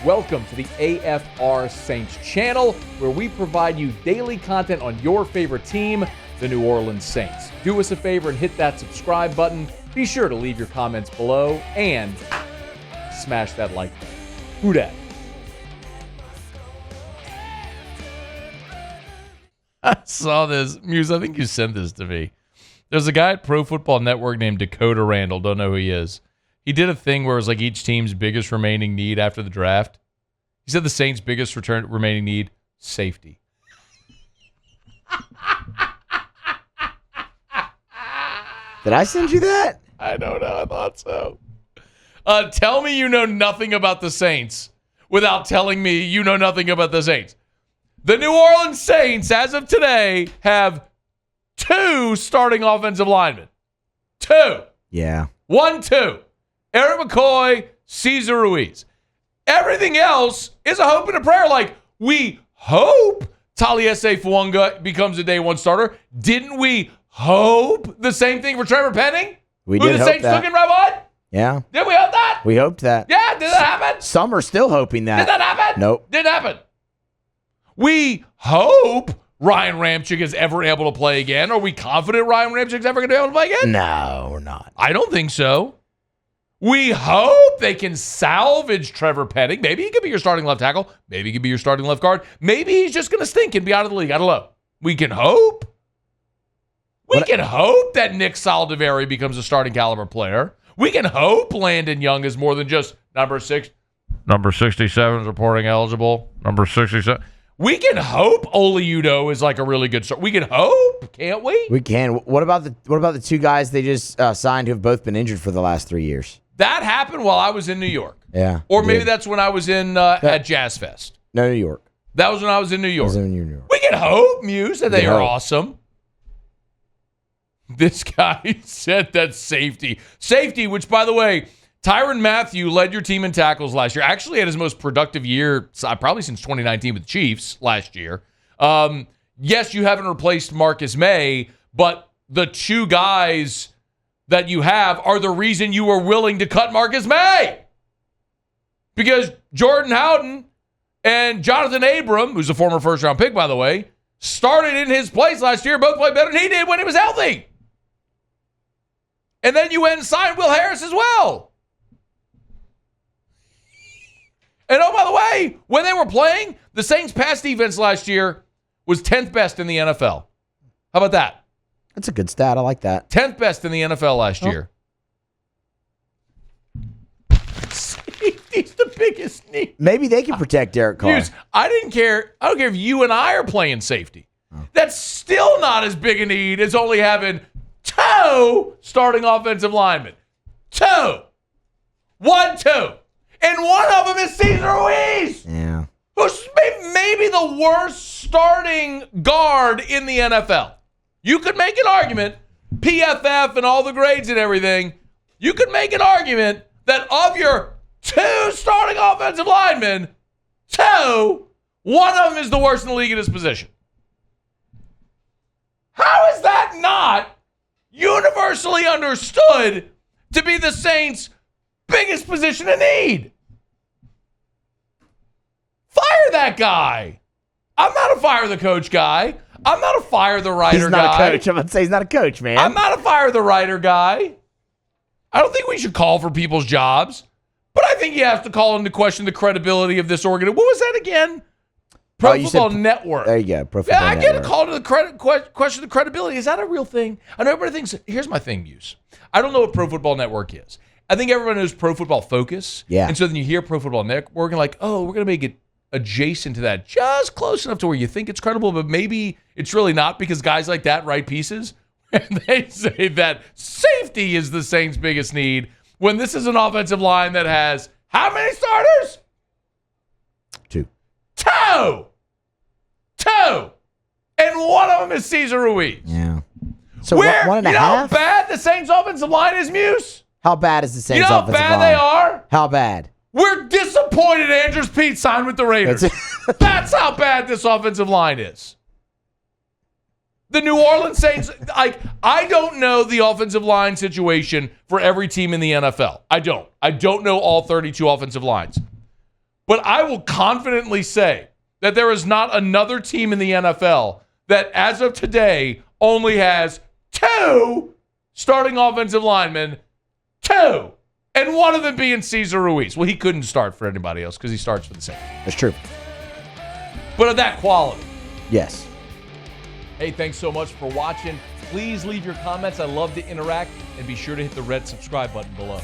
Welcome to the AFR Saints channel, where we provide you daily content on your favorite team, the New Orleans Saints. Do us a favor and hit that subscribe button. Be sure to leave your comments below and smash that like button. Who dat? I saw this. Muse, I think you sent this to me. There's a guy at Pro Football Network named Dakota Randall. Don't know who he is. He did a thing where it was like each team's biggest remaining need after the draft. He said the Saints' biggest remaining need, safety. Did I send you that? I don't know. I thought so. Tell me you know nothing about the Saints without telling me you know nothing about the Saints. The New Orleans Saints, as of today, have 2 starting offensive linemen. 2. Yeah. 1-2. Eric McCoy, Cesar Ruiz. Everything else is a hope and a prayer. Like, we hope Taliesin Fuanga becomes a day one starter. Didn't we hope the same thing for Trevor Penning? We who did the hope Saints that. took in round one? Yeah. Did we hope that? We hoped that. Yeah, did that happen? Some are still hoping that. Did that happen? Nope. Didn't happen. We hope Ryan Ramczyk is ever able to play again. Are we confident Ryan Ramczyk's ever going to be able to play again? No, we're not. I don't think so. We hope they can salvage Trevor Penning. Maybe he could be your starting left tackle. Maybe he could be your starting left guard. Maybe he's just going to stink and be out of the league. I don't know. We can hope. We can hope that Nick Saldiveri becomes a starting caliber player. We can hope Landon Young is more than just number 6. Number 67 is reporting eligible. Number 67. We can hope Oli Udoh is like a really good start. We can hope, can't we? We can. What about the 2 guys they just signed who have both been injured for the last 3 years? That happened while I was in New York. Yeah. Or maybe that's when I was in at Jazz Fest. No, New York. That was when I was in New York. Was in New York. We can hope, Muse, that they are hope. awesome. This guy said that safety, which, by the way, Tyrann Mathieu led your team in tackles last year. Actually had his most productive year probably since 2019 with the Chiefs last year. Yes, you haven't replaced Marcus May, but the 2 guys that you have are the reason you were willing to cut Marcus May. Because Jordan Howden and Jonathan Abram, who's a former first-round pick, by the way, started in his place last year. Both played better than he did when he was healthy. And then you went and signed Will Harris as well. And oh, by the way, when they were playing, the Saints' pass defense last year was 10th best in the NFL. How about that? That's a good stat. I like that. 10th best in the NFL last year. Safety's the biggest need. Maybe they can protect Derek Carr. Hughes, I don't care if you and I are playing safety. That's still not as big a need as only having 2 starting offensive linemen. 2. 1-2. And one of them is Cesar Ruiz. Yeah. Who's maybe the worst starting guard in the NFL. You could make an argument, PFF and all the grades and everything, you could make an argument that of your 2 starting offensive linemen, 2, one of them is the worst in the league in his position. How is that not universally understood to be the Saints' biggest position of need? Fire that guy. I'm not a fire the coach guy. I'm not a fire the writer guy. He's not a coach. I'm about to say he's not a coach, man. I'm not a fire the writer guy. I don't think we should call for people's jobs, but I think you have to call into question the credibility of this organization. What was that again? Pro Football Network. There you go. Pro Football I Network. get a call to the question the credibility. Is that a real thing? I know everybody thinks. Here's my thing, Muse. I don't know what Pro Football Network is. I think everyone knows Pro Football Focus. Yeah. And so then you hear Pro Football Network and like, oh, we're going to make it adjacent to that, just close enough to where you think it's credible, but maybe it's really not because guys like that write pieces and they say that safety is the Saints' biggest need when this is an offensive line that has how many starters? 2. 2! And one of them is Cesar Ruiz. Yeah. So Where, one and a you know half? how bad the Saints' offensive line is, Muse? How bad is the Saints' You know how offensive bad line? they are? How bad? We're disappointed Andrews Pete signed with the Raiders. That's how bad this offensive line is. The New Orleans Saints, I don't know the offensive line situation for every team in the NFL. I don't know all 32 offensive lines. But I will confidently say that there is not another team in the NFL that, as of today, only has 2 starting offensive linemen. 2. And one of them being Cesar Ruiz. Well, he couldn't start for anybody else because he starts for the Saints. That's true. But of that quality. Yes. Hey, thanks so much for watching. Please leave your comments. I love to interact. And be sure to hit the red subscribe button below.